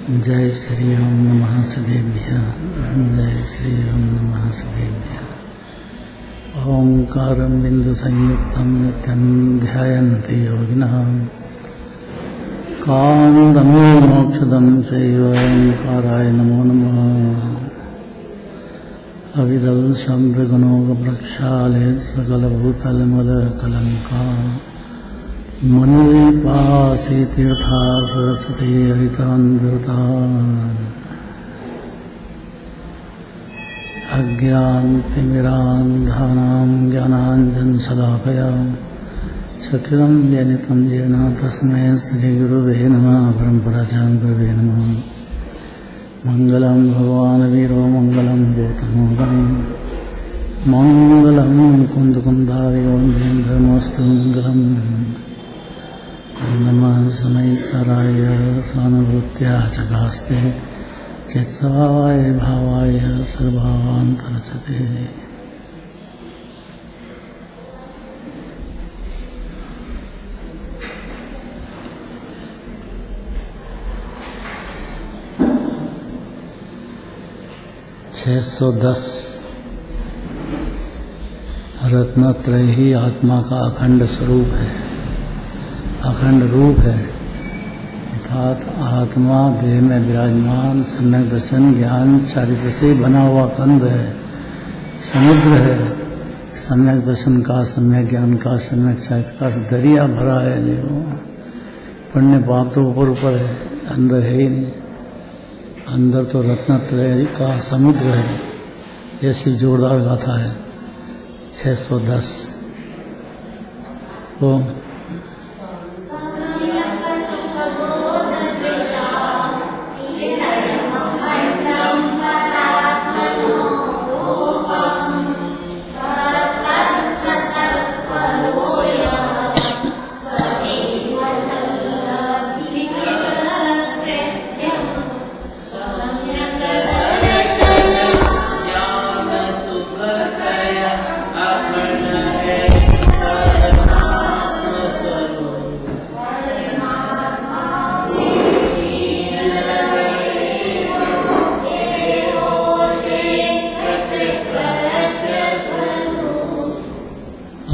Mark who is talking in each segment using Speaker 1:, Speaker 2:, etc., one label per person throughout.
Speaker 1: जय श्री ओम नमः सदेभ्यः। जय श्री ओम नमः सदेभ्यः। ओंकारं बिंदु संयुक्तं नित्यं ध्यायन्ति योगिनः। कामदमो मोक्षदं चैव ओंकाराय नमो नमः। अविदल शब्दगुणोगप्रक्षाले सकलभूतलमलकलङ्का मुनिपासी तीर्था सरस्वती हरितान्द्रता। अज्ञानतिमिरान्धानां ज्ञानाञ्जनशलाकया चक्षुरं ज्ञानितं येन तस्मै श्रीगुरुवे नमः। परम्पराचार्य गुरुवे नमः। मङ्गलं भगवान् वीरो मङ्गलं गौतमो बलि मङ्गलं कुन्दकुन्दार्यो धर्मस्तु मङ्गलम्। नमः समयसराय स्वानुभूत्या चकास्ते चित्सवाय भावाय सर्वान्तरचते। रत्नत्रय ही आत्मा का अखंड स्वरूप है, अखंड रूप है। अर्थात आत्मा देह में विराजमान सम्यक दर्शन ज्ञान चारित्र से बना हुआ कंद है, समुद्र है। सम्यक दर्शन का, सम्यक ज्ञान का, सम्यक चारित्र का दरिया भरा है। देखो पुण्य पाप तो ऊपर ऊपर है, अंदर है ही नहीं। अंदर तो रत्नत्रय का समुद्र है। ऐसी जोरदार गाथा है 610 तो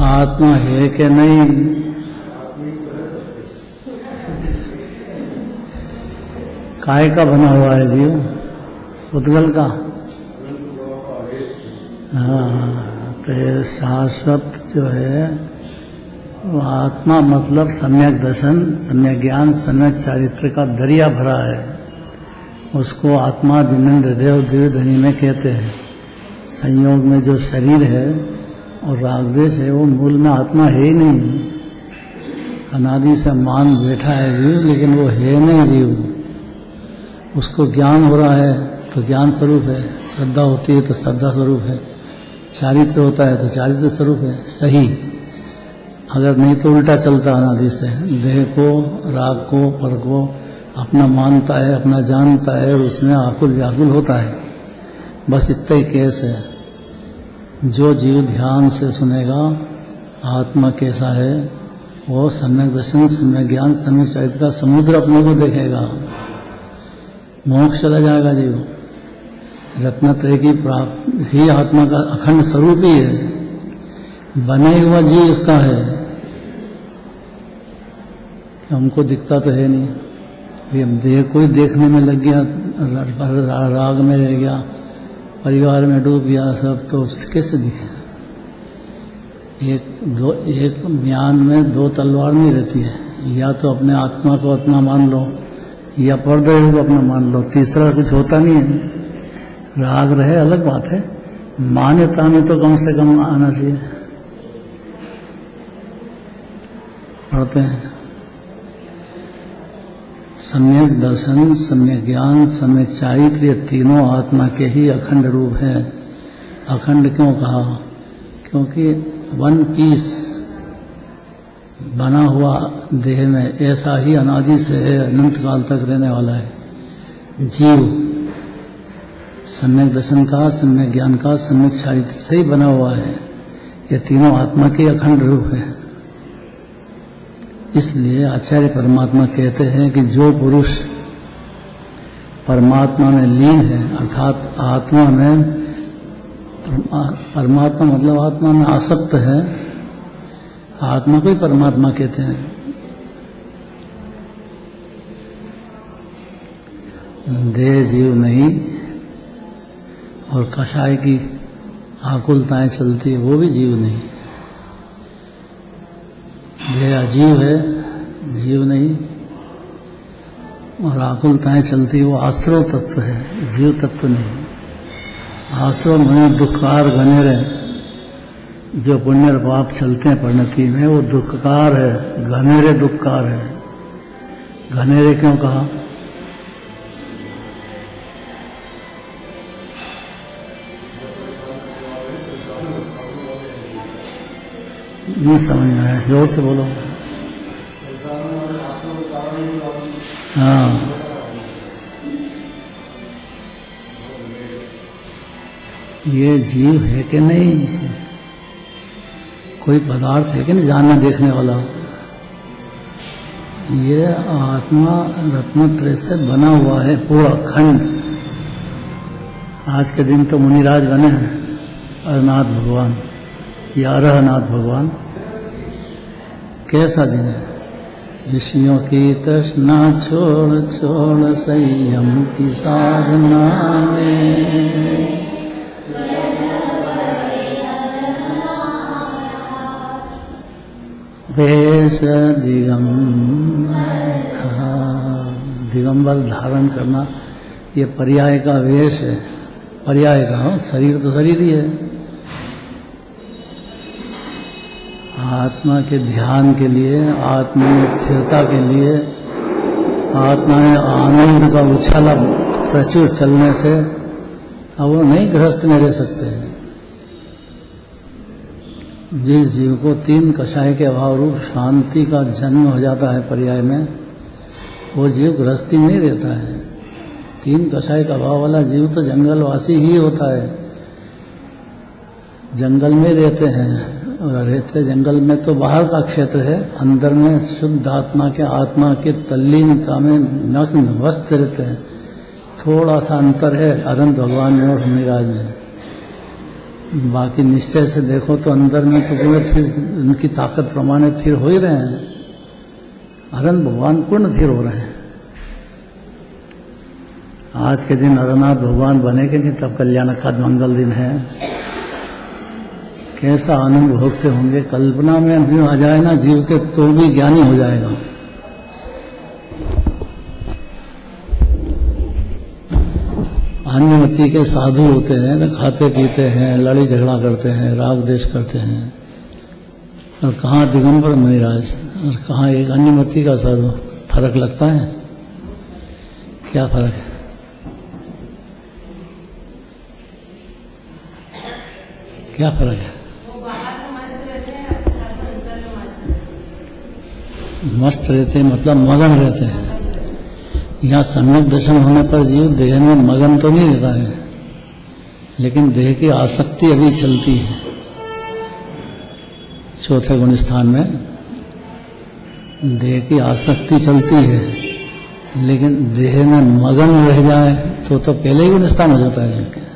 Speaker 1: आत्मा है कि नहीं? काय का बना हुआ है जीव? उद्गल का। हाँ, तो ये शाश्वत जो है वो आत्मा मतलब सम्यक दर्शन, सम्यक ज्ञान, सम्यक चारित्र का दरिया भरा है। उसको आत्मा जिनेन्द्र देव दिव्य ध्वनि में कहते हैं। संयोग में जो शरीर है और रागदेश है वो मूल में आत्मा है ही नहीं। अनादि से मान बैठा है जीव, लेकिन वो है नहीं जीव। उसको ज्ञान हो रहा है तो ज्ञान स्वरूप है, श्रद्धा होती है तो श्रद्धा स्वरूप है, चारित्र होता है तो चारित्र स्वरूप है। सही, अगर नहीं तो उल्टा चलता अनादि से। देह को, राग को, पर को अपना मानता है, अपना जानता है और उसमें आकुल व्याकुल होता है। बस इतना ही केस है। जो जीव ध्यान से सुनेगा आत्मा कैसा है, वो सम्यक दर्शन, सम्यक ज्ञान, सम्यक चारित्र का समुद्र अपने को देखेगा। मोक्ष चला जाएगा जीव। रत्नत्रय की प्राप्ति ही आत्मा का अखंड स्वरूप ही है। बना ही हुआ जीव इसका है, हमको दिखता तो है नहीं। अभी हम देह कोई देखने में लग गया, राग में रह गया, परिवार में डूब गया सब, तो कैसे दिखे? एक म्यान में दो तलवार नहीं रहती है। या तो अपने आत्मा को अपना मान लो, या परदेह को अपना मान लो, तीसरा कुछ होता नहीं है। राग रहे अलग बात है, मान्यता में तो कम से कम आना चाहिए। पढ़ते हैं सम्यक दर्शन, सम्यक ज्ञान, सम्यक चारित्र, ये तीनों आत्मा के ही अखंड रूप है। अखंड क्यों कहा? क्योंकि वन पीस बना हुआ देह में ऐसा ही अनादि से है, अनंत काल तक रहने वाला है। जीव सम्यक दर्शन का, सम्यक ज्ञान का, सम्यक चारित्र से ही बना हुआ है। ये तीनों आत्मा के अखंड रूप है। इसलिए आचार्य परमात्मा कहते हैं कि जो पुरुष परमात्मा में लीन है, अर्थात आत्मा में, परमात्मा मतलब आत्मा में आसक्त है, आत्मा को ही परमात्मा कहते हैं। देह जीव नहीं, और कषाय की आकुलताएं चलती है वो भी जीव नहीं। देह अजीव है, जीव नहीं, और आकुलताएं चलती है वो आश्रव तत्व है, जीव तत्व नहीं। आश्रव मने दुखकार घनेरे, जो पुण्य और पाप चलते हैं परिणति में वो दुखकार है, घनेरे दुखकार है। घनेरे क्यों कहा? नहीं समझ में आया, जोर से बोलो। हाँ, ये जीव है कि नहीं, कोई पदार्थ है कि नहीं जानने देखने वाला? ये आत्मा रत्नत्रय से बना हुआ है पूरा खंड। आज के दिन तो मुनिराज बने हैं, अरनाथ भगवान या अरहनाथ भगवान। कैसा दिन है? ऋषियों की तृष्णा छोड़ छोड़ संयम की साधना में, वेश दिगंबर धारण करना, ये पर्याय का वेश है। पर्याय का, शरीर तो शरीर ही है। आत्मा के ध्यान के लिए, आत्मा में स्थिरता के लिए, आत्मा में आनंद का उछाला प्रचुर चलने से अब वो नहीं गृहस्थ में रह सकते हैं। जिस जीव को तीन कषाय के अभाव रूप शांति का जन्म हो जाता है पर्याय में, वो जीव गृहस्थी नहीं रहता है। तीन कषाय का अभाव वाला जीव तो जंगलवासी ही होता है, जंगल में रहते हैं। और रहते जंगल में तो बाहर का क्षेत्र है, अंदर में शुद्ध आत्मा के तल्लीनता में नग्न व्यस्त रहते हैं। थोड़ा सा अंतर है अनंत भगवान में और मुनिराज में। बाकी निश्चय से देखो तो अंदर में तो पूरे थिर, उनकी ताकत प्रमाणित थिर हो ही रहे हैं। अनंत भगवान पूर्ण थिर हो रहे हैं। आज के दिन अरनाथ भगवान बनेंगे नहीं, तब कल्याण का मंगल दिन है। कैसा आनंद भोगते होंगे, कल्पना में भी आ जाए ना जीव के तो भी ज्ञानी हो जाएगा। अन्यमति के साधु होते हैं, वे खाते पीते हैं, लड़ी झगड़ा करते हैं, राग देश करते हैं। और कहाँ दिगंबर मुनिराज और कहाँ एक अन्यमति का साधु, फर्क लगता है? क्या फर्क है? क्या फर्क है? मस्त रहते हैं मतलब मगन रहते हैं। यहाँ सम्यक दर्शन होने पर जीव देह में मगन तो नहीं रहता है, लेकिन देह की आसक्ति अभी चलती है। चौथे गुण स्थान में देह की आसक्ति चलती है, लेकिन देह में मगन रह जाए तो पहले ही गुण स्थान हो जाता है।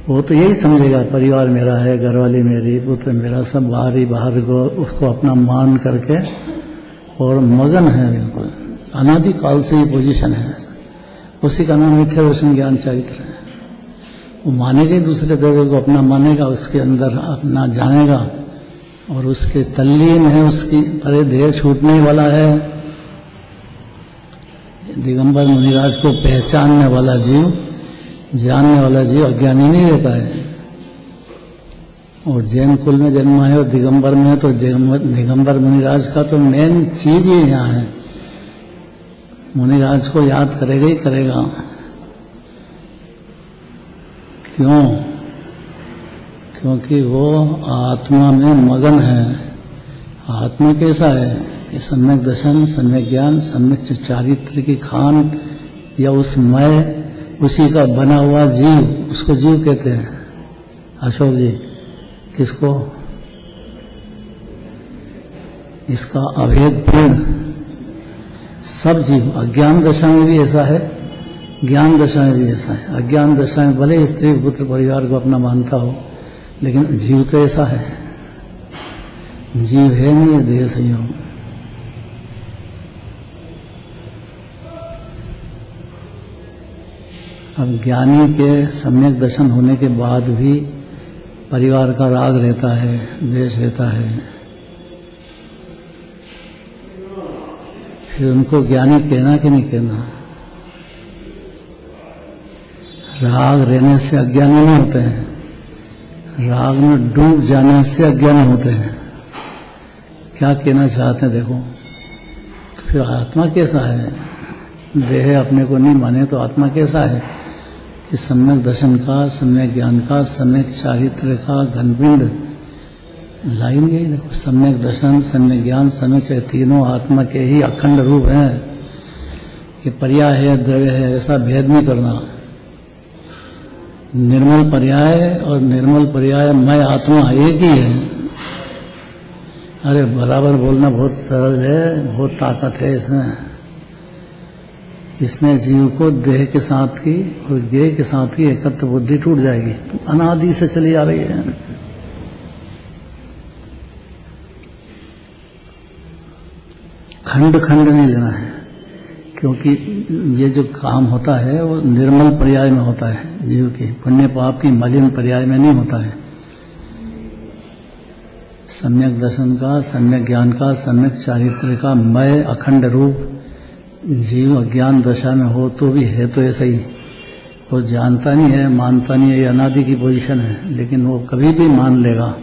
Speaker 1: वो तो यही समझेगा परिवार मेरा है, घरवाली मेरी, पुत्र मेरा, सब बाहर को उसको अपना मान करके और मगन है बिल्कुल। अनादि काल से ये पोजीशन है ऐसा। उसी का नाम मिथ्या दर्शन ज्ञान चरित्र है। वो मानेगा ही दूसरे देव को अपना मानेगा, उसके अंदर अपना जानेगा और उसके तल्लीन है, उसकी अरे देह छूटने वाला है। दिगंबर मुनिराज को पहचानने वाला जीव, जानने वाला जीव अज्ञानी नहीं रहता है। और जैन कुल में जन्मा है और दिगंबर में है, तो दिगंबर मुनिराज का तो मेन चीज ही यहाँ है। मुनिराज को याद करेगा ही करेगा। क्यों? क्योंकि वो आत्मा में मगन है। आत्मा कैसा है कि सम्यक दर्शन, सम्यक ज्ञान, सम्यक चारित्र की खान या उस मय, उसी का बना हुआ जीव, उसको जीव कहते हैं। अशोक जी, किसको? इसका अभेद पूर्ण सब जीव, अज्ञान दशा में भी ऐसा है, ज्ञान दशा में भी ऐसा है। अज्ञान दशा में भले स्त्री पुत्र परिवार को अपना मानता हो, लेकिन जीव तो ऐसा है, जीव है नहीं, देह संयोग। अब ज्ञानी के सम्यक दर्शन होने के बाद भी परिवार का राग रहता है, द्वेष रहता है, फिर उनको ज्ञानी कहना कि नहीं कहना? राग रहने से अज्ञानी नहीं होते हैं, राग में डूब जाने से अज्ञानी होते हैं। क्या कहना चाहते हैं देखो। तो फिर आत्मा कैसा है? देह अपने को नहीं माने तो आत्मा कैसा है कि सम्यक दर्शन का, सम्यक ज्ञान का, सम्यक चारित्र का घनपिंड लाइन यही देखो। सम्यक दर्शन, सम्यक ज्ञान, सम्यक चारित्र, तीनों आत्मा के ही अखंड रूप हैं। ये पर्याय है, द्रव्य है, ऐसा भेद नहीं करना। निर्मल पर्याय और निर्मल पर्याय मैं आत्मा एक ही है। अरे बराबर बोलना बहुत सरल है, बहुत ताकत है इसमें। इसमें जीव को देह के साथ की और देह के साथ की एकत्र बुद्धि टूट जाएगी, अनादि से चली आ रही है। खंड खंड नहीं लेना है, क्योंकि ये जो काम होता है वो निर्मल पर्याय में होता है, जीव की पुण्य पाप की मलिन पर्याय में नहीं होता है। सम्यक दर्शन का, सम्यक ज्ञान का, सम्यक चारित्र का मय अखंड रूप जीव अज्ञान दशा में हो तो भी है तो ऐसा ही। वो जानता नहीं है, मानता नहीं है, ये अनादि की पोजीशन है, लेकिन वो कभी भी मान लेगा,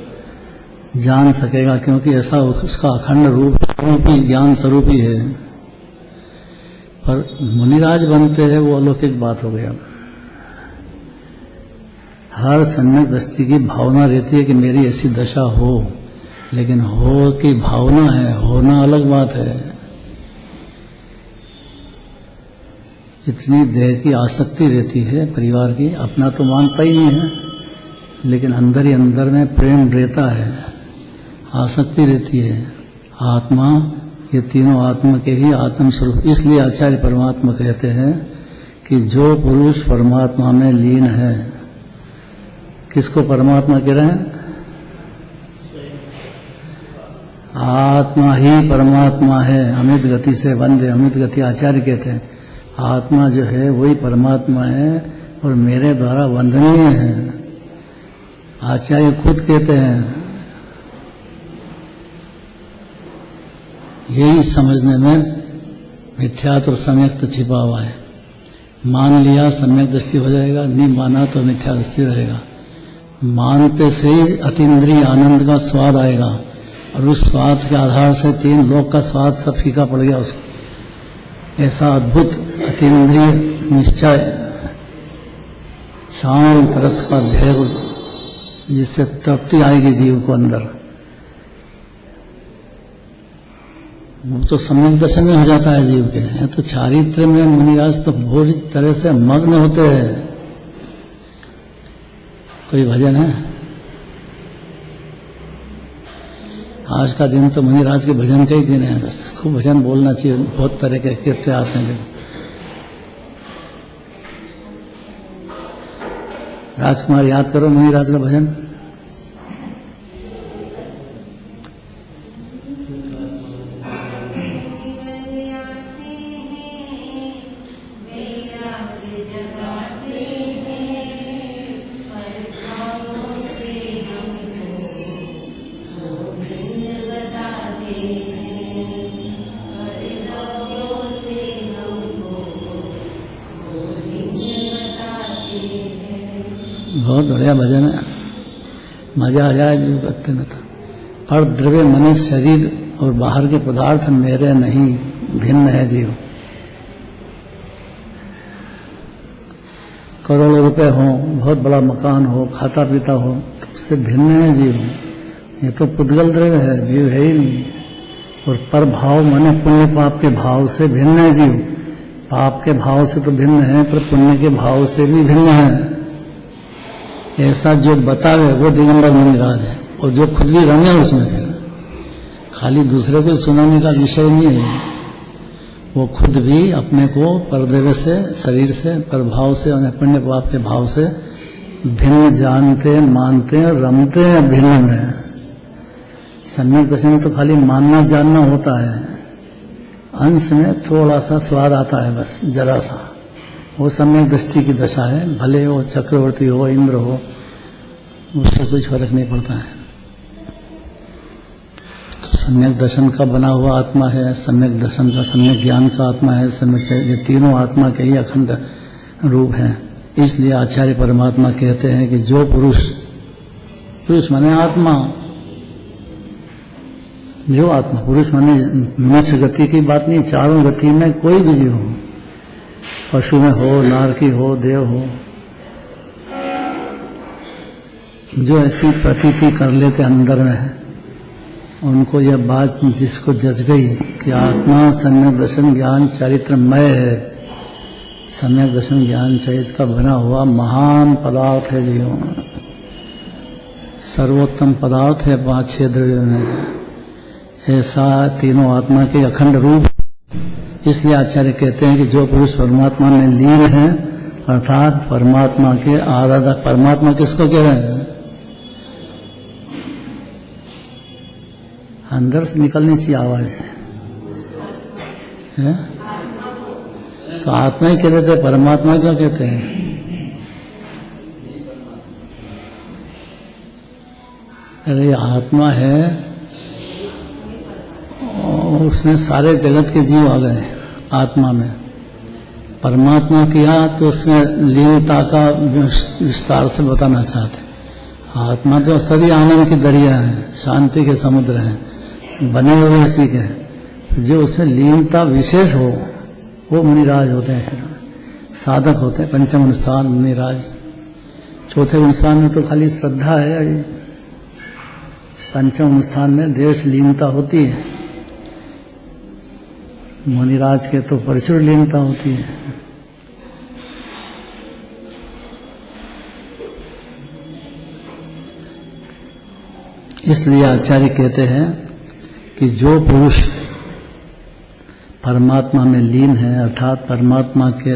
Speaker 1: जान सकेगा, क्योंकि ऐसा उसका अखंड रूप ही ज्ञान स्वरूप ही है। पर मुनिराज बनते हैं वो अलौकिक बात हो गया। हर सम्यक दृष्टि की भावना रहती है कि मेरी ऐसी दशा हो, लेकिन हो की भावना है, होना अलग बात है। इतनी देह की आसक्ति रहती है परिवार की, अपना तो मानता ही नहीं है, लेकिन अंदर ही अंदर में प्रेम रहता है, आसक्ति रहती है। आत्मा, ये तीनों आत्मा के ही आत्म स्वरूप। इसलिए आचार्य परमात्मा कहते हैं कि जो पुरुष परमात्मा में लीन है, किसको परमात्मा कह रहे हैं? आत्मा ही परमात्मा है, अमित गति से वंदे। अमित गति आचार्य कहते हैं, आत्मा जो है वही परमात्मा है और मेरे द्वारा वंदनीय है। आचार्य खुद कहते हैं। यही समझने में मिथ्यात्व और सम्यक छिपा हुआ है। मान लिया सम्यक दृष्टि हो जाएगा, नहीं माना तो मिथ्या दृष्टि रहेगा। मानते से ही अतीन्द्रिय आनंद का स्वाद आएगा, और उस स्वाद के आधार से तीन लोक का स्वाद सब फीका पड़ गया उसको। ऐसा अद्भुत अतीन्द्रिय निश्चय, शांत रस का भेद, जिससे तृप्ति आएगी जीव को अंदर। वो तो सम्यक दर्शन में हो जाता है जीव के। तो चारित्र में मुनिराज तो पूरी तरह से मग्न होते हैं। कोई भजन है? आज का दिन तो मुनिराज के भजन का ही दिन है। बस खूब भजन बोलना चाहिए, बहुत तरह के कीर्ति आते हैं। राजकुमार याद करो मुनिराज का भजन। बहुत बढ़िया भजन है, मजा आ जाए जीव करते में। तो पर द्रव्य मन शरीर और बाहर के पदार्थ मेरे नहीं, भिन्न है जीव। करोड़ों रुपए हो, बहुत बड़ा मकान हो, खाता पीता हो, तो उससे भिन्न है जीव। ये तो पुद्गल द्रव्य है, जीव है ही नहीं। और पर भाव माने पुण्य पाप के भाव से भिन्न है जीव। पाप के भाव से तो भिन्न है, पर पुण्य के भाव से भी भिन्न है। ऐसा जो बतावे वो दिगंबर मुनिराज है, और जो खुद भी रंगे उसमें, फिर खाली दूसरे को सुनाने का विषय नहीं है। वो खुद भी अपने को परदेव से, शरीर से, प्रभाव से और पुण्य पाप के भाव से भिन्न जानते, मानते हैं, रमते हैं भिन्न में। सम्यक दशा में तो खाली मानना जानना होता है, अंश में थोड़ा सा स्वाद आता है, बस जरा सा। वो सम्यक दृष्टि की दशा है, भले वो चक्रवर्ती हो, इंद्र हो, उससे कुछ फर्क नहीं पड़ता है। तो सम्यक दर्शन का बना हुआ आत्मा है, सम्यक दर्शन का, सम्यक ज्ञान का आत्मा है, सम्यक, ये तीनों आत्मा के ही अखंड रूप हैं। इसलिए आचार्य परमात्मा कहते हैं कि जो पुरुष, पुरुष माने आत्मा, जो आत्मा, पुरुष माने मनुष्य गति की बात नहीं, चारों गति में कोई भी जीव हो, पशु में हो, नारकी हो, देव हो, जो ऐसी प्रतीति कर लेते अंदर में, उनको यह बात जिसको जज गई कि आत्मा सम्यक दर्शन ज्ञान चारित्रमय है, सम्यक दर्शन ज्ञान चरित्र का बना हुआ महान पदार्थ है जीवन, सर्वोत्तम पदार्थ है 5-6 द्रव्यों में, ऐसा तीनों आत्मा के अखंड रूप। इसलिए आचार्य कहते हैं कि जो पुरुष परमात्मा में लीन है, अर्थात परमात्मा के आराधक, परमात्मा किसको कह रहे हैं? अंदर से निकलनी चाहिए आवाज है? तो आत्मा ही कहते थे, परमात्मा क्यों कहते हैं? अरे आत्मा है, उसमें सारे जगत के जीव आ गए आत्मा में। परमात्मा किया तो उसमें लीनता का विस्तार से बताना चाहते। आत्मा तो सभी आनंद की दरिया है, शांति के समुद्र हैं, बने हुए इसी के। जो उसमें लीनता विशेष हो वो मुनिराज होते हैं, साधक होते हैं। पंचम अनुष्ठान मुनिराज, चौथे अनुष्ठान में तो खाली श्रद्धा है। पंचम अनुष्ठान में देश लीनता होती है, मुनिराज के तो प्रचुर लीनता होती है। इसलिए आचार्य कहते हैं कि जो पुरुष परमात्मा में लीन है, अर्थात परमात्मा के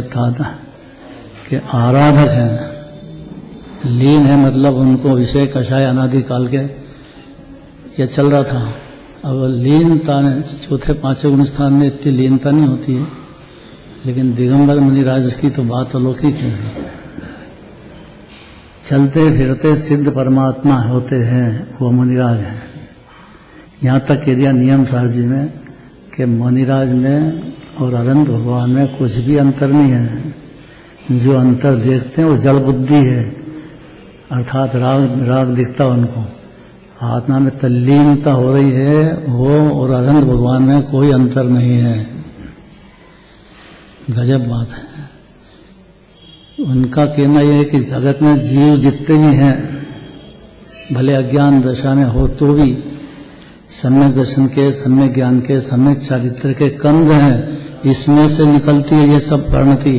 Speaker 1: आराधक हैं। लीन है मतलब उनको विषय कषाय अनादिकाल के ये चल रहा था। अब लीनता ने चौथे पांचवें अनुष्ठान में इतनी लीनता नहीं होती है, लेकिन दिगंबर मुनिराज की तो बात अलौकिक है। चलते फिरते सिद्ध परमात्मा होते हैं वो मुनिराज हैं। यहाँ तक कह दिया नियम सार जी में कि मुनिराज में और अनंत भगवान में कुछ भी अंतर नहीं है। जो अंतर देखते हैं वो जड़ बुद्धि है, अर्थात राग दिखता उनको। आत्मा में तल्लीनता हो रही है वो, और अनंत भगवान में कोई अंतर नहीं है। गजब बात है। उनका कहना यह है कि जगत में जीव जितने भी हैं, भले अज्ञान दशा में हो तो भी सम्यक दर्शन के, सम्यक ज्ञान के, सम्यक चारित्र के कंद हैं। इसमें से निकलती है ये सब परिणति।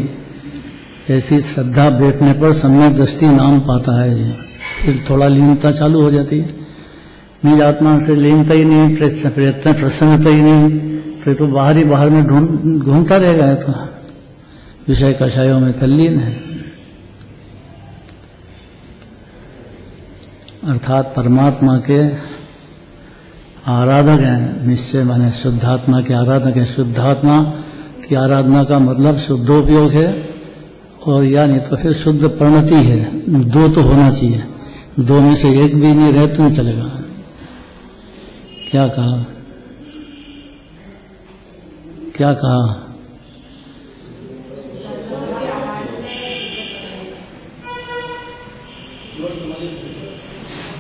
Speaker 1: ऐसी श्रद्धा बैठने पर सम्यक दृष्टि नाम पाता है ये। फिर थोड़ा लीनता चालू हो जाती है। निज आत्मा से लीनता ही नहीं, प्रयत्न प्रसन्नता ही नहीं, तो ये तो बाहर में घूमता रहेगा। है तो विषय कषायों में तल्लीन है, अर्थात परमात्मा के आराधक हैं। निश्चय माने शुद्धात्मा के आराधक हैं। शुद्धात्मा की आराधना का मतलब शुद्धोपयोग है, और या नहीं तो फिर शुद्ध परिणति है। दो तो होना चाहिए, दो में से एक भी नहीं रहे तो नहीं चलेगा। क्या कहा? क्या कहा?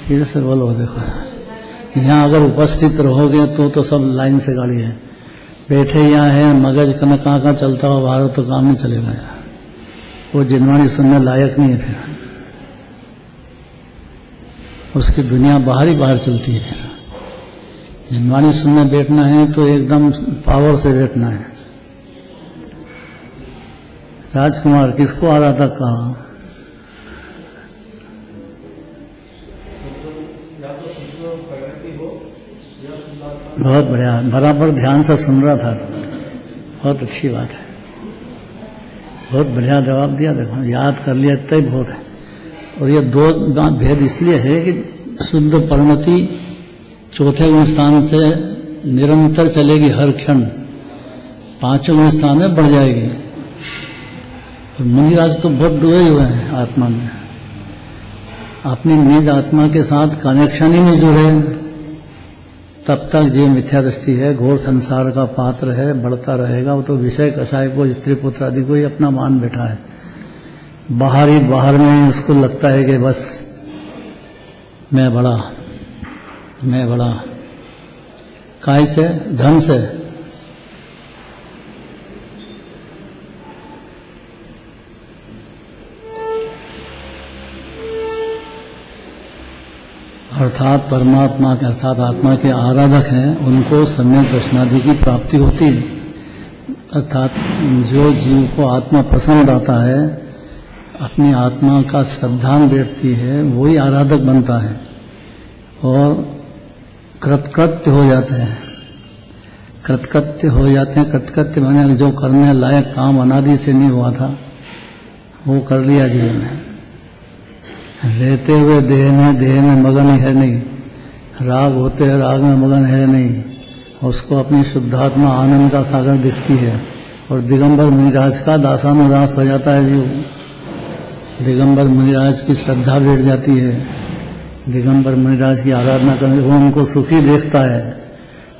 Speaker 1: फिर से बोलो। देखो यहाँ अगर उपस्थित रहोगे तो सब लाइन से गाड़ी है। बैठे यहाँ है, मगज कहाँ चलता हो बाहर तो काम नहीं चलेगा। वो जिनवाणी सुनने लायक नहीं है। फिर उसकी दुनिया बाहर चलती है। फिर जिनवाणी सुनने बैठना है तो एकदम पावर से बैठना है। राजकुमार किसको आ रहा था? कहा बहुत बढ़िया, बराबर ध्यान से सुन रहा था। बहुत अच्छी बात है, बहुत बढ़िया जवाब दिया। देखो याद कर लिया इतना ही बहुत है। और ये दो बात भेद इसलिए है कि शुद्ध परिणति चौथे गुण स्थान से निरंतर चलेगी, हर क्षण पांचों गुण स्थान में बढ़ जाएगी। और मुनिराज तो बहुत डूबे हुए हैं आत्मा में, अपनी निज आत्मा के साथ कनेक्शन ही नहीं जुड़े, तब तक जीव मिथ्या दृष्टि है, घोर संसार का पात्र है, बढ़ता रहेगा। वो तो विषय कषाय को, स्त्री पुत्र आदि को ही अपना मान बैठा है। बाहर ही बाहर में ही उसको लगता है कि बस मैं बड़ा, मैं बड़ा। काय से? धन से। अर्थात परमात्मा के, अर्थात आत्मा के आराधक हैं, उनको सम्यक दर्शनादि की प्राप्ति होती है। अर्थात जो जीव को आत्मा पसंद आता है, अपनी आत्मा का श्रद्धान बैठती है, वही आराधक बनता है और कृतकृत्य हो जाते हैं। कृतकृत्य हो जाते हैं, कृतकृत्य माने जो करने लायक काम अनादि से नहीं हुआ था वो कर लिया जीव ने। रहते हुए देह में मगन है नहीं, राग होते हैं राग में मगन है नहीं, उसको अपनी शुद्धात्मा आनंद का सागर दिखती है। और दिगंबर मुनिराज का दासानुदास हो जाता है जीव। दिगंबर मुनिराज की श्रद्धा बैठ जाती है, दिगंबर मुनिराज की आराधना करने, वो उनको सुखी देखता है,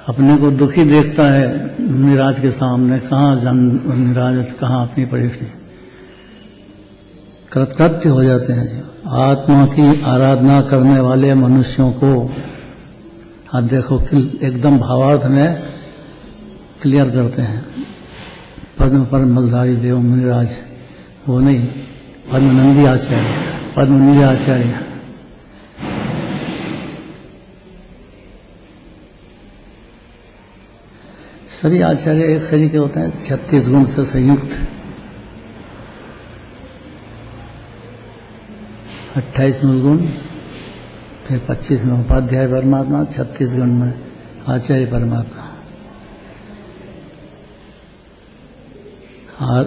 Speaker 1: अपने को दुखी देखता है। मुनिराज के सामने कहाँ मुनिराज, कहाँ अपनी परिस्थिति, कृतकृत्य हो जाते हैं। आत्मा की आराधना करने वाले मनुष्यों को आप देखो एकदम भावार्थ में क्लियर करते हैं। पद्म पर मलधारी देव मुनिराज, वो नहीं, पद्मनंदी आचार्य, पद्मनंदी आचार्य। सभी आचार्य एक शरीर के होते हैं, 36 गुण से संयुक्त, 28 मूल गुण, फिर 25 में उपाध्याय परमात्मा, 36 गुण में आचार्य परमात्मा।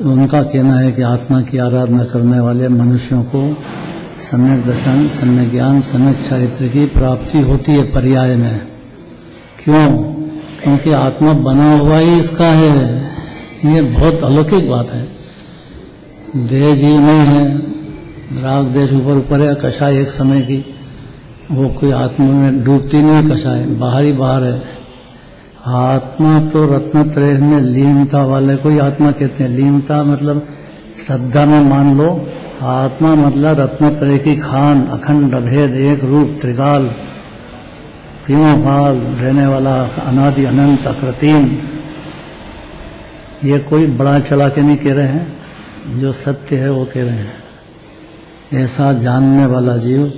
Speaker 1: उनका कहना है कि आत्मा की आराधना करने वाले मनुष्यों को सम्यक दर्शन, सम्यक ज्ञान, सम्यक चारित्र की प्राप्ति होती है पर्याय में। क्यों? क्योंकि आत्मा बना हुआ ही इसका है। ये बहुत अलौकिक बात है। देह जीव नहीं है, राग देश ऊपर ऊपर है, कषाय एक समय की, वो कोई आत्मा में डूबती नहीं, कषाय बाहर ही बाहर है। आत्मा तो रत्नत्रय में लीनता वाले को ही आत्मा कहते हैं। लीनता मतलब श्रद्धा में मान लो, आत्मा मतलब रत्नत्रय की खान, अखंड अभेद एक रूप त्रिकाल, तीनों काल रहने वाला, अनादि अनंत अकृत्रिम। ये कोई बड़ा चढ़ा के नहीं कह रहे हैं, जो सत्य है वो कह रहे हैं। ऐसा जानने वाला जीव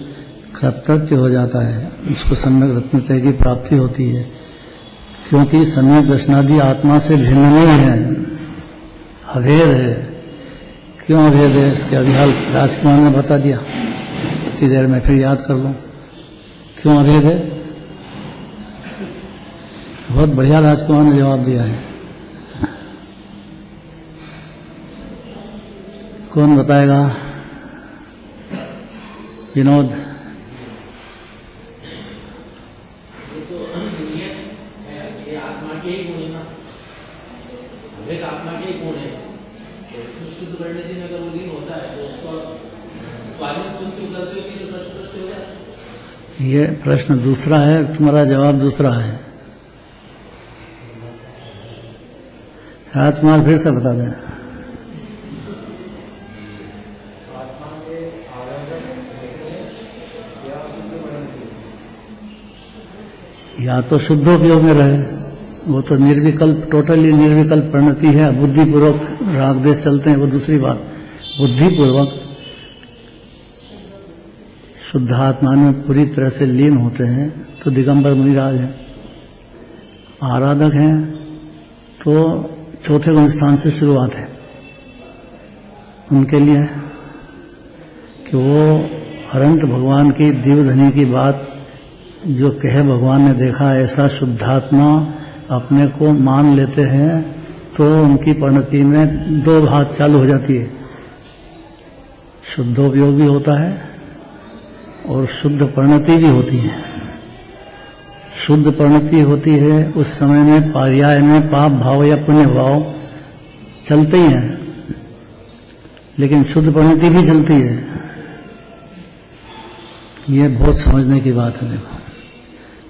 Speaker 1: कृतकृत्य हो जाता है, उसको सम्यक रत्नत्रय की प्राप्ति होती है। क्योंकि सम्यक दर्शनादि आत्मा से भिन्न नहीं है, अभेद है। क्यों अभेद है? इसके अभिहाल राजकुमार ने बता दिया, इतनी देर में फिर याद कर लो क्यों अभेद है। बहुत बढ़िया राजकुमार ने जवाब दिया है। कौन बताएगा? विनोद। ये प्रश्न दूसरा है, तुम्हारा जवाब दूसरा है। राजकुमार फिर से बता दें। या तो शुद्धोपयोग में रहे, वो तो निर्विकल्प, टोटली निर्विकल्प परिणति है। बुद्धिपूर्वक राग देश चलते हैं, वो दूसरी बात। बुद्धिपूर्वक शुद्ध आत्मा में पूरी तरह से लीन होते हैं तो दिगंबर मुनिराज हैं। आराधक हैं तो चौथे गुण स्थान से शुरुआत है उनके लिए, कि वो अनंत भगवान की दिव्यधनी की बात जो कहे भगवान ने देखा, ऐसा शुद्धात्मा अपने को मान लेते हैं तो उनकी परिणति में दो भाग चालू हो जाती है, शुद्धोपयोग भी होता है और शुद्ध परिणति भी होती है। शुद्ध परिणति होती है उस समय में पर्याय में पाप भाव या पुण्य भाव चलते ही हैं, लेकिन शुद्ध परिणति भी चलती है। ये बहुत समझने की बात है। देखो,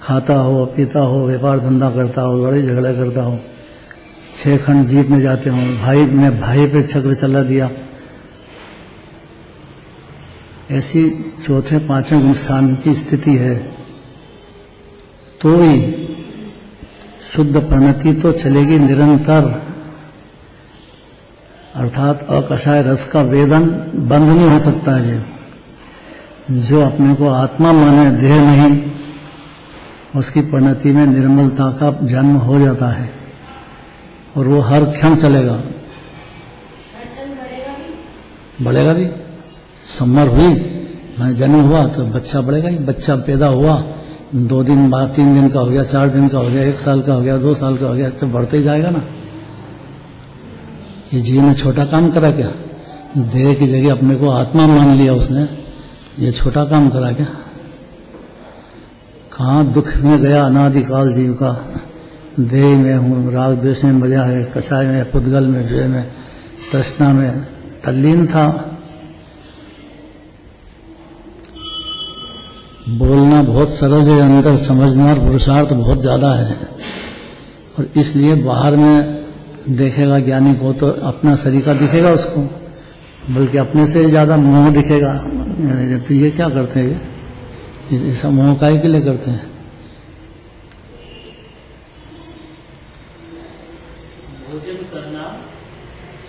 Speaker 1: खाता हो, पीता हो, व्यापार धंधा करता हो, लड़ाई झगड़ा करता हो, 6 खंड जीत में जाते हो, भाई ने भाई पे चक्र चला दिया, ऐसी चौथे पांचवें स्थान की स्थिति है, तो भी शुद्ध परिणति तो चलेगी निरंतर। अर्थात अकषाय रस का वेदन बंद नहीं हो सकता है। जो अपने को आत्मा माने, देह नहीं, उसकी परिणति में निर्मलता का जन्म हो जाता है और वो हर क्षण चलेगा। बढ़ेगा भी। सम्मर हुई, मैंने जन्म हुआ तो बच्चा बढ़ेगा ही। बच्चा पैदा हुआ, 2 दिन बाद 3 दिन का हो गया, 4 दिन का हो गया, 1 साल का हो गया, 2 साल का हो गया, तो बढ़ते ही जाएगा ना। ये जीव ने छोटा काम करा क्या? देह की जगह अपने को आत्मा मान लिया उसने, ये छोटा काम करा क्या? कहाँ दुख में गया अनादिकाल जीव का। देह में हूँ, राग द्वेष में मजा है, कषाय में, पुद्गल में, द्वे में, तृष्णा में तल्लीन था। बोलना बहुत सरल है, अंदर समझना और पुरुषार्थ बहुत ज्यादा है। और इसलिए बाहर में देखेगा ज्ञानी को तो अपना सरीका दिखेगा उसको, बल्कि अपने से ज्यादा मोह दिखेगा। तो ये क्या करते हैं? ये सब मोह काहे के लिए करते हैं?
Speaker 2: भोजन करना,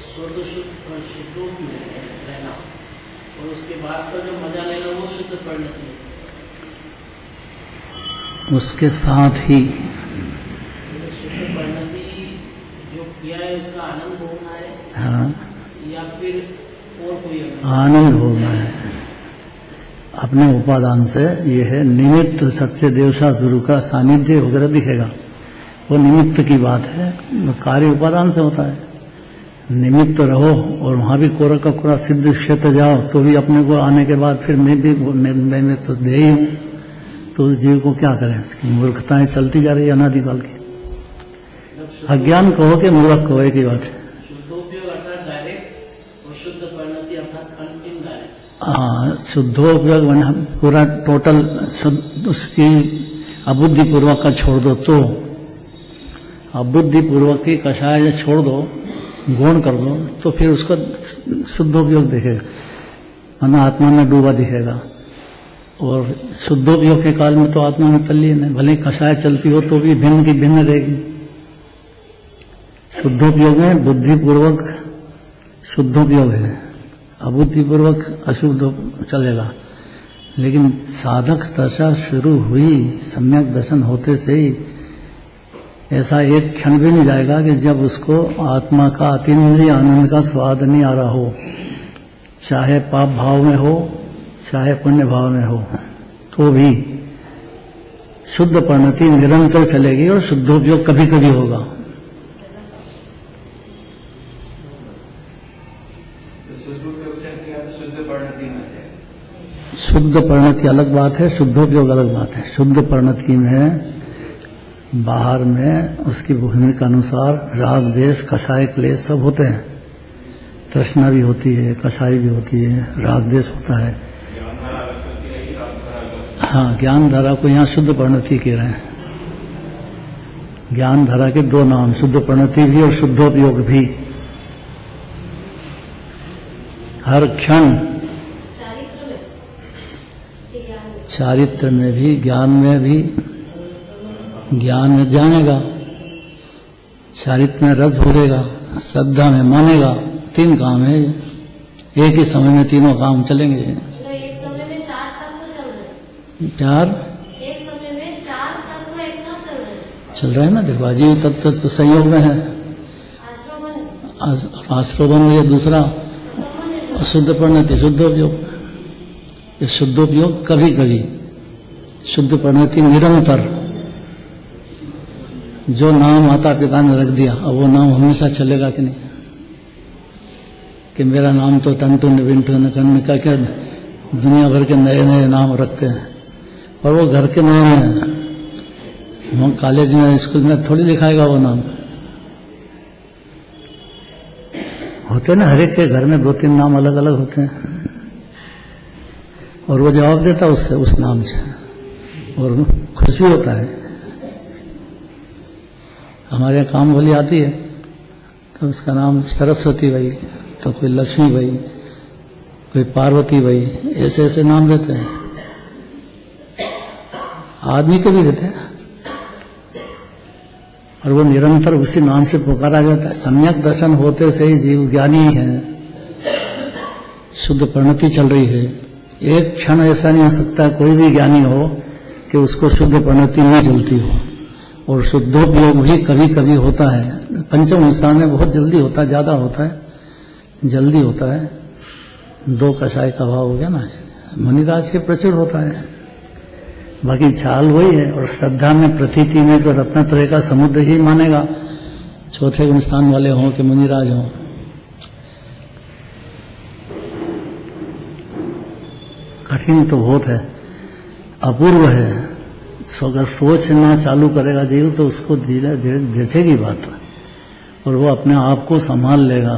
Speaker 2: शुद्धों में रहना और उसके बाद का जो मजा लेना वो शुद्ध परिणति है।
Speaker 1: उसके साथ ही
Speaker 2: शुद्ध परिणति जो किया है उसका आनंद भोगना है।
Speaker 1: हाँ,
Speaker 2: या फिर और कोई
Speaker 1: आनंद भोगना है अपने उपादान से। ये है निमित्त सच्चे देवशा गुरु का सानिध्य वगैरह दिखेगा, वो निमित्त की बात है। कार्य उपादान से होता है। निमित्त रहो और वहां भी कोरा का कोरा सिद्ध क्षेत्र जाओ तो भी अपने को आने के बाद फिर मैं तो दे ही हूँ, तो उस जीव को क्या करें? इसकी मूर्खताएं चलती जा रही है अनादिकाल की। अज्ञान कहो कि मूर्ख कहो, एक ही बात है।
Speaker 2: शुद्धोपयोग अर्थात डायरेक्ट और शुद्ध परिणति अर्थात इनडायरेक्ट।
Speaker 1: हाँ, शुद्धोपयोग पूरा टोटल उसकी अबुद्धिपूर्वक का छोड़ दो, तो अबुद्धिपूर्वक की कषाय छोड़ दो, गौण कर दो, तो फिर उसका शुद्धोपयोग दिखेगा, वरना आत्मा में डूबा दिखेगा। और शुद्धोपयोग के काल में तो आत्मा में तल्लीन है, भले कषाय चलती हो तो भी भिन्न की भिन्न रहेगी। शुद्धोपयोग में बुद्धिपूर्वक शुद्धोपयोग है, अबुद्धिपूर्वक अशुद्ध चलेगा। लेकिन साधक दशा शुरू हुई, सम्यक दर्शन होते से ही ऐसा एक क्षण भी नहीं जाएगा कि जब उसको आत्मा का अतीन्द्रिय आनंद का स्वाद नहीं आ रहा हो, चाहे पाप भाव में हो चाहे पुण्य भाव में हो, तो भी शुद्ध परिणति निरंतर चलेगी और शुद्धोपयोग कभी कभी होगा। शुद्ध परिणति अलग बात है, शुद्धोपयोग अलग बात है। शुद्ध परिणति में बाहर में उसकी भूमिका अनुसार राग देश कषाय क्लेश सब होते हैं। तृष्णा भी होती है, कषाय भी होती है, राग देश होता है। हाँ, ज्ञान धारा को यहाँ शुद्ध परिणति कह रहे हैं। ज्ञान धारा के 2 नाम, शुद्ध परिणति भी और शुद्धोपयोग भी। हर क्षण चारित्र में भी, ज्ञान में भी, ज्ञान में जानेगा, चारित्र में रस भोगेगा, श्रद्धा में मानेगा। 3 काम है, एक ही समय में तीनों काम चलेंगे।
Speaker 3: एक समय में 4 तत्व चल रहे हैं।
Speaker 1: प्यार
Speaker 3: एक समय में 4 तत्व एक साथ चल रहे हैं।
Speaker 1: चल रहे हैं ना। देखो, अजीव तत्व तो संयोग में है, आश्रवण ये दूसरा, शुद्ध परिणति, शुद्धोपयोग। ये शुद्धोपयोग कभी कभी, शुद्ध परिणति निरंतर। जो नाम माता पिता ने रख दिया, अब वो नाम हमेशा चलेगा कि नहीं? कि मेरा नाम तो टंटू विंटू न का क्या दुनिया भर के नए नए नाम रखते हैं, और वो घर के नाम है, वो कॉलेज में स्कूल में थोड़ी लिखाएगा वो नाम। होते ना, हर एक के घर में 2-3 नाम अलग अलग होते हैं, और वो जवाब देता उससे, उस नाम से, और खुश भी होता है। हमारे यहाँ काम वाली आती है तो उसका नाम सरस्वती भाई, तो कोई लक्ष्मी भाई, कोई पार्वती भाई, ऐसे ऐसे नाम देते हैं। आदमी के भी देते हैं, और वो निरंतर उसी नाम से पुकारा जाता है। सम्यक दर्शन होते से ही जीव ज्ञानी है, शुद्ध परिणति चल रही है। एक क्षण ऐसा नहीं हो सकता कोई भी ज्ञानी हो कि उसको शुद्ध परिणति नहीं चलती हो, और शुद्धोपयोग भी कभी कभी होता है। पंचम स्थान में बहुत जल्दी होता है, ज्यादा होता है, जल्दी होता है। 2 कषाय का भाव हो गया ना, मुनिराज के प्रचुर होता है। बाकी चाल वही है, और श्रद्धा में प्रतीति में तो रत्नत्रय का समुद्र ही मानेगा, चौथे गुण स्थान वाले हों कि मुनिराज हों। कठिन तो बहुत है, अपूर्व है। अगर सोचना चालू करेगा जीव तो उसको धीरे धीरे दिखेगी बात, और वो अपने आप को संभाल लेगा।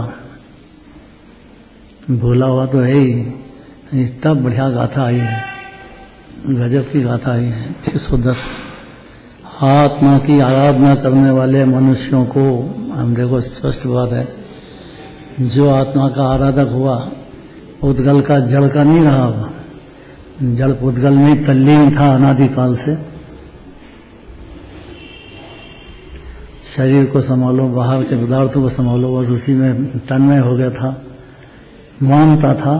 Speaker 1: भूला हुआ तो है ही, इतना बढ़िया गाथा आई है, गजब की गाथा आई है। 310 आत्मा की आराधना करने वाले मनुष्यों को, हम देखो स्पष्ट बात है, जो आत्मा का आराधक हुआ, पुद्गल का जड़ का नहीं रहा, जड़ पुद्गल में ही तल्लीन था अनादिकाल से। शरीर को संभालो, बाहर के पदार्थों को संभालो, बस उसी में तन्मय हो गया था, मानता था,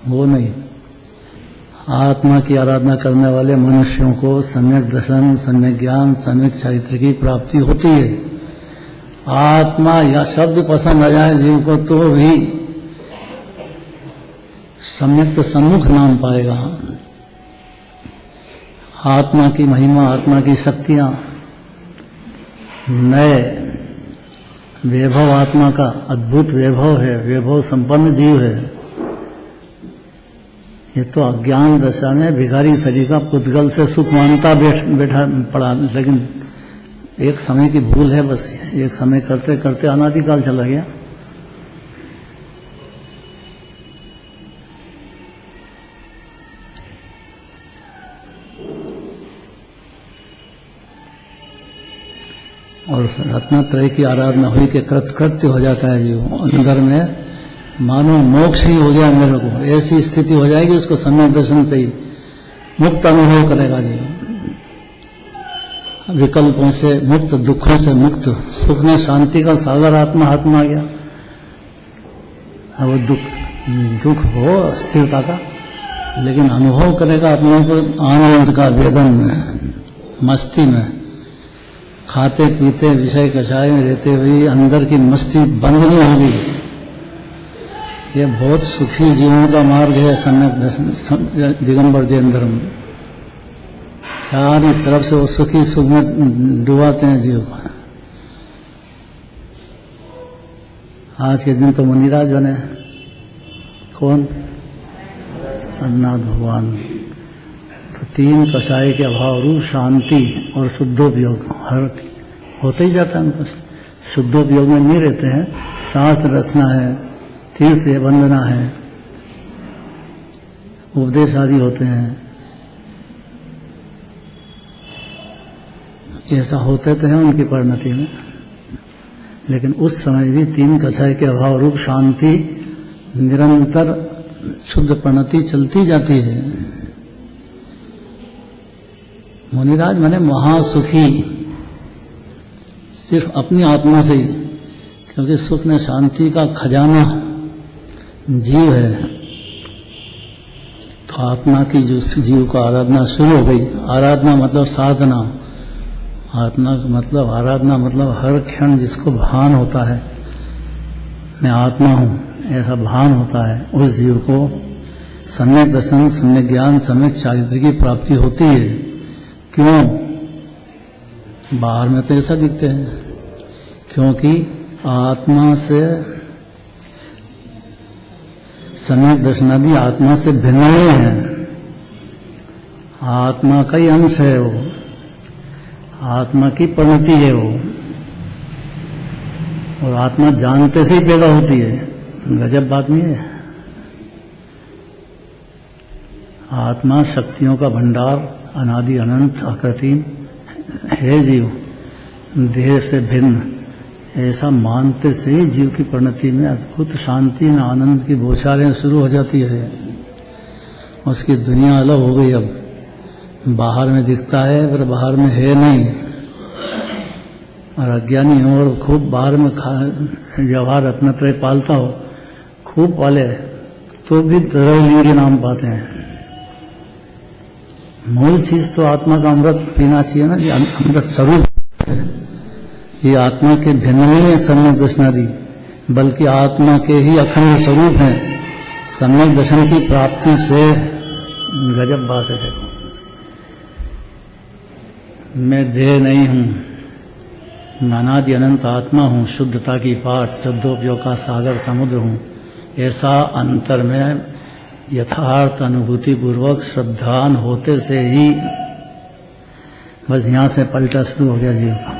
Speaker 1: वो नहीं। आत्मा की आराधना करने वाले मनुष्यों को सम्यक दर्शन, सम्यक ज्ञान, सम्यक चरित्र की प्राप्ति होती है। आत्मा या शब्द पसंद आ जाए जीव को तो भी सम्यक सम्मुख नाम पाएगा। आत्मा की महिमा, आत्मा की शक्तियां, नए वैभव, आत्मा का अद्भुत वैभव है, वैभव संपन्न जीव है। ये तो अज्ञान दशा में भिखारी शरीर का पुद्गल से सुख मानता बैठा पड़ा, लेकिन एक समय की भूल है बस। एक समय करते करते अनादिकाल चला गया। और रत्नत्रय की आराधना हुई कि कृतकृत्य हो जाता है जीव, अंदर में मानो मोक्ष ही हो गया मेरे को, ऐसी स्थिति हो जाएगी उसको सम्यक दर्शन पे ही मुक्त अनुभव करेगा जीव। विकल्पों से मुक्त, दुखों से मुक्त, सुख में शांति का सागर आत्मा हाथ में आ गया। अब दुख हो स्थिरता का, लेकिन अनुभव करेगा अपने को आनंद का, वेदन में, मस्ती में, खाते पीते विषय कषाय में रहते हुए अंदर की मस्ती बंद नहीं होगी। ये बहुत सुखी जीवों का मार्ग है सम्यक दर्शन, दिगंबर जैन। चारों तरफ से वो सुखी सुख में डुबाते हैं जीव को। आज के दिन तो मुनिराज बने, कौन? अज्ञात भगवान। तो 3 कषाय के अभाव रूप शांति और शुद्धोपयोग हर होते ही जाता है उनको। शुद्धोपयोग में नहीं रहते हैं, शास्त्र रचना है, तीर्थ वंदना है, उपदेश आदि होते हैं। ऐसा होते तो है उनकी परिणति में, लेकिन उस समय भी 3 कषाय के अभाव रूप शांति निरंतर शुद्ध परिणति चलती जाती है। मुनिराज माने महासुखी, सिर्फ अपनी आत्मा से ही, क्योंकि सुख ने शांति का खजाना जीव है। तो आत्मा की जो जीव का आराधना शुरू हो गई, आराधना मतलब साधना, आत्मा मतलब आराधना मतलब हर क्षण जिसको भान होता है मैं आत्मा हूं, ऐसा भान होता है, उस जीव को सम्यक दर्शन, सम्यक ज्ञान, सम्यक चारित्र की प्राप्ति होती है। क्यों? बाहर में तो ऐसा दिखते हैं, क्योंकि आत्मा से सम्यक दर्शनादि आत्मा से भिन्न नहीं है, आत्मा का ही अंश है वो, आत्मा की परिणति है वो, और आत्मा जानते से ही पैदा होती है। गजब बात नहीं है। आत्मा शक्तियों का भंडार, अनादि अनंत अकृत्रिम है जीव, देह से भिन्न, ऐसा मानते से ही जीव की परिणति में अद्भुत शांति न आनंद की बौछारें शुरू हो जाती है। उसकी दुनिया अलग हो गई। अब बाहर में दिखता है पर बाहर में है नहीं, और अज्ञानी हो और खूब बाहर में व्यवहार रत्नत्रय पालता हो, खूब पाले तो भी द्रव्यलिंग नाम पाते हैं। मूल चीज तो आत्मा का अमृत पीना चाहिए ना, ये अमृत स्वरूप है। ये आत्मा के भिन्न नहीं है सम्यक दर्शनादि, बल्कि आत्मा के ही अखंड स्वरूप हैं। सम्यक दर्शन की प्राप्ति से गजब बात है। देखो, मैं देह नहीं हूं, मैं अनादि अनंत आत्मा हूं, शुद्धता की पाठ, शुद्धोपयोग का सागर समुद्र हूं, ऐसा अंतर में यथार्थ अनुभूति पूर्वक श्रद्धान होते से ही बस यहां से पलटा शुरू हो गया जीव का।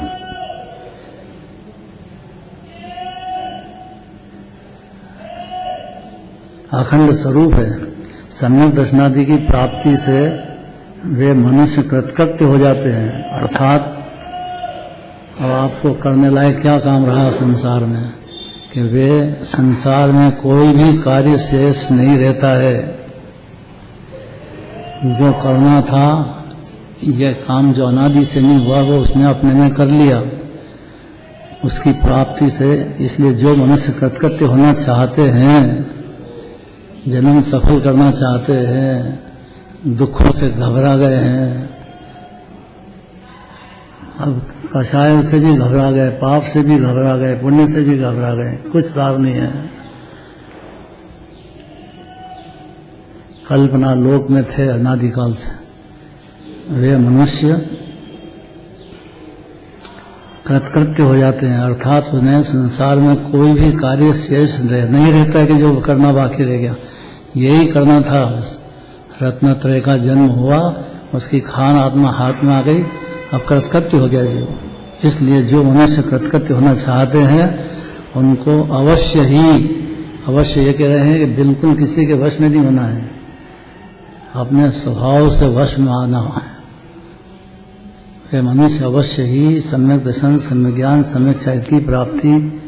Speaker 1: अखंड स्वरूप है। सम्यक दर्शनादि की प्राप्ति से वे मनुष्य कृतकृत्य हो जाते हैं, अर्थात अब आपको करने लायक क्या काम रहा संसार में, कि वे संसार में कोई भी कार्य शेष नहीं रहता है। जो करना था, यह काम जो अनादि से नहीं हुआ वो उसने अपने में कर लिया, उसकी प्राप्ति से। इसलिए जो मनुष्य कृतकृत्य होना चाहते हैं, जन्म सफल करना चाहते हैं, दुखों से घबरा गए हैं, अब कषाय से भी घबरा गए, पाप से भी घबरा गए, पुण्य से भी घबरा गए, कुछ सार नहीं है। कल्पना लोक में थे अनादिकाल से। वे मनुष्य कृतकृत्य हो जाते हैं, अर्थात उन्हें संसार में कोई भी कार्य शेष नहीं रहता है कि जो करना बाकी रह गया। यही करना था। रत्नत्रय का जन्म हुआ, उसकी खान आत्मा हाथ में आ गई, अब कृतकृत्य हो गया जीव। इसलिए जो मनुष्य कृतकृत्य होना चाहते हैं उनको अवश्य ये कह रहे हैं कि बिल्कुल किसी के वश में नहीं होना है, अपने स्वभाव से वश में आना है। वे मनुष्य अवश्य ही सम्यक दर्शन, सम्यक ज्ञान, सम्यक चैत्य की प्राप्ति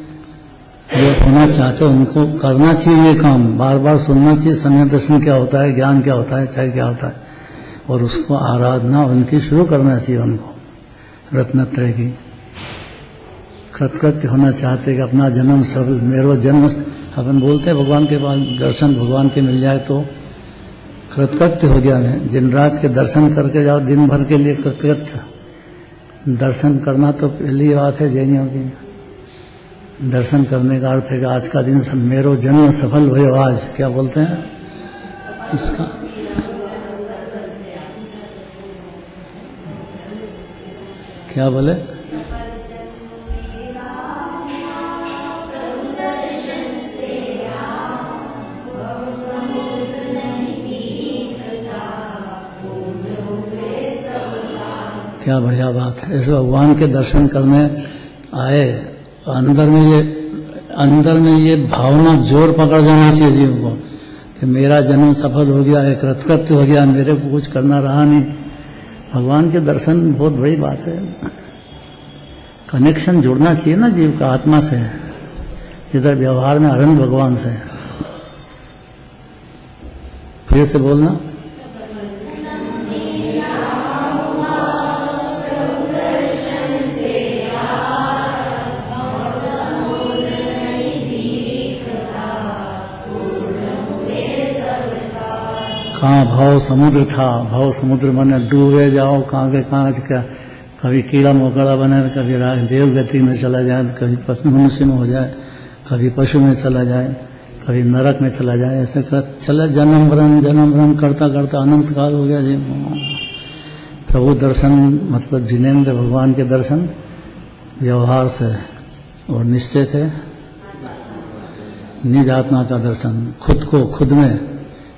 Speaker 1: जो होना चाहते हैं उनको करना चाहिए ये काम, बार बार सुनना चाहिए सम्यक दर्शन क्या होता है, ज्ञान क्या होता है, चैत्य क्या होता है, और उसको आराधना उनकी शुरू करना चाहिए उनको रत्नत्रय की। कृतकृत्य होना चाहते कि अपना जन्म सफल, मेरा जन्म, अपन बोलते हैं भगवान के पास दर्शन भगवान के मिल जाए तो कृतकृत्य हो गया। मैं जिनराज के दर्शन करके जाओ दिन भर के लिए कृतकृत्य। दर्शन करना तो पहली बात है जैनियों की। दर्शन करने का अर्थ है कि आज का दिन मेरो जन्म सफल हुए। आज क्या बोलते हैं इसका, क्या बोले, क्या बढ़िया बात है। ऐसे भगवान के दर्शन करने आए, अंदर में ये भावना जोर पकड़ जाना चाहिए जीव को कि मेरा जन्म सफल हो गया है, कृतकृत्य हो गया, मेरे को कुछ करना रहा नहीं। भगवान के दर्शन बहुत बड़ी बात है। कनेक्शन जुड़ना चाहिए ना जीव का आत्मा से, इधर व्यवहार में अरंग भगवान से। फिर से बोलना, कहाँ भाव समुद्र था, भाव समुद्र बने डूबे जाओ कहाँ के कहाँ क्या, कभी कीड़ा मकोड़ा बने, कभी देव गति में चला जाए, कभी मनुष्य में हो जाए, कभी पशु में चला जाए, कभी नरक में चला जाए, ऐसे कर चले जन्म मरण करता करता अनंत काल हो गया जी। प्रभु दर्शन मतलब जिनेंद्र भगवान के दर्शन व्यवहार से और निश्चय से निज आत्मा का दर्शन, खुद को खुद में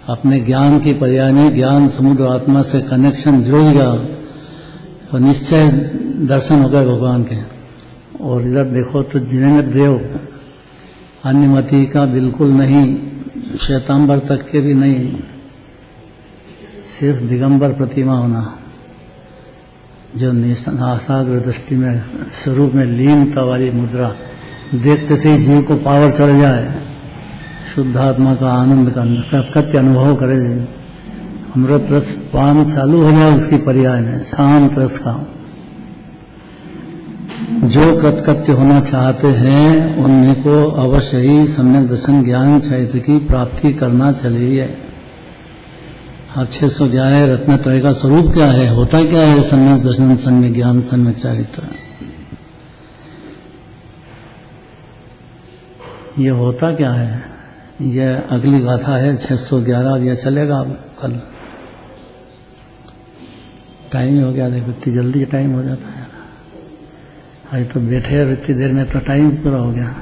Speaker 1: अपने ज्ञान की पर्याय में ज्ञान समुद्र आत्मा से कनेक्शन जुड़ गया और निश्चय दर्शन हो गए भगवान के। और इधर देखो तो जिनेंद्र देव अन्यमति का बिल्कुल नहीं, श्वेतांबर तक के भी नहीं, सिर्फ दिगंबर प्रतिमा होना, जो आसाग्र दृष्टि में स्वरूप में लीनता वाली मुद्रा, देखते से ही जीव को पावर चढ़ जाए, शुद्ध आत्मा का आनंद का कृत्य अनुभव करे, अमृत रस पान चालू हो जाए उसकी पर्याय में, शांत रस का। जो कृत्य होना चाहते हैं उन्हीं को अवश्य ही सम्यक दर्शन ज्ञान चैत्य की प्राप्ति करना चाहिए। अच्छे से जाए रत्नत्रय का स्वरूप क्या है, होता क्या है सम्यक दर्शन, सम्यक ज्ञान, सम्यक चारित्र। ये होता क्या है, ये अगली गाथा है 611। यह चलेगा अब कल, टाइम ही हो गया, देखो इतनी जल्दी टाइम हो जाता है। आज तो बैठे और इतनी देर में तो टाइम पूरा हो गया।